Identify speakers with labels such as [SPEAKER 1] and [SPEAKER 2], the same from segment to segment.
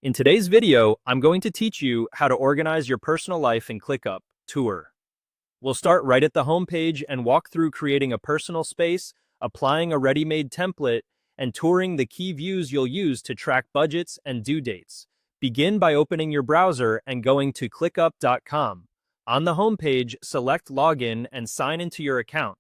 [SPEAKER 1] In today's video, I'm going to teach you how to organize your personal life in ClickUp Tour. We'll start right at the homepage and walk through creating a personal space, applying a ready-made template, and touring the key views you'll use to track budgets and due dates. Begin by opening your browser and going to clickup.com. On the homepage, select Login and sign into your account.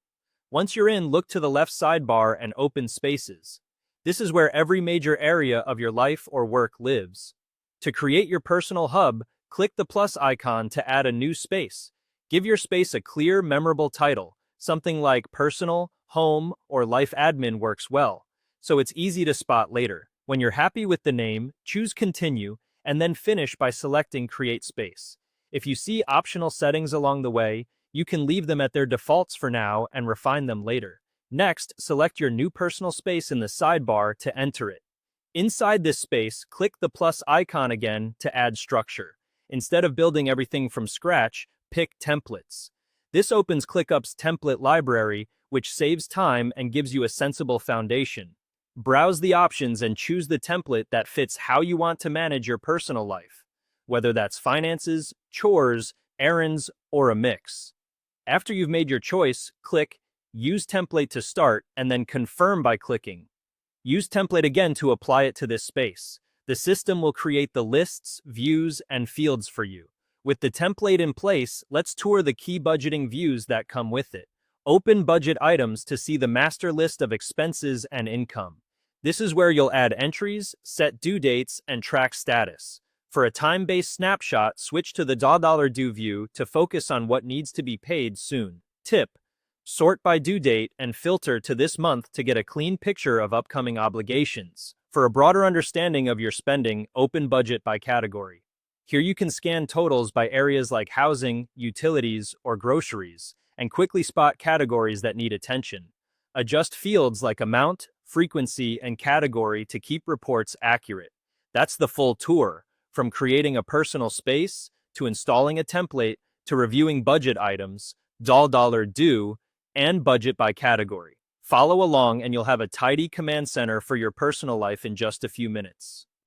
[SPEAKER 1] Once you're in, look to the left sidebar and open Spaces. This is where every major area of your life or work lives. To create your personal hub, click the plus icon to add a new space. Give your space a clear, memorable title. Something like Personal, Home, or Life Admin works well, so it's easy to spot later. When you're happy with the name, choose Continue, and then finish by selecting Create Space. If you see optional settings along the way, you can leave them at their defaults for now and refine them later. Next, select your new personal space in the sidebar to enter it. Inside this space, click the plus icon again to add structure. Instead of building everything from scratch, pick Templates. This opens ClickUp's template library, which saves time and gives you a sensible foundation. Browse the options and choose the template that fits how you want to manage your personal life, whether that's finances, chores, errands, or a mix. After you've made your choice, click Use Template to start, and then Confirm by clicking. Use Template again to apply it to this space. The system will create the lists, views, and fields for you. With the template in place, let's tour the key budgeting views that come with it. Open Budget Items to see the master list of expenses and income. This is where you'll add entries, set due dates, and track status. For a time-based snapshot, switch to the dollar due view to focus on what needs to be paid soon. Tip: sort by due date and filter to this month to get a clean picture of upcoming obligations. For a broader understanding of your spending, open Budget by category. Here you can scan totals by areas like housing, utilities, or groceries, and quickly spot categories that need attention. Adjust fields like amount, frequency, and category to keep reports accurate. That's the full tour, from creating a personal space, to installing a template, to reviewing budget items, dollar due, and budget by category. Follow along and you'll have a tidy command center for your personal life in just a few minutes.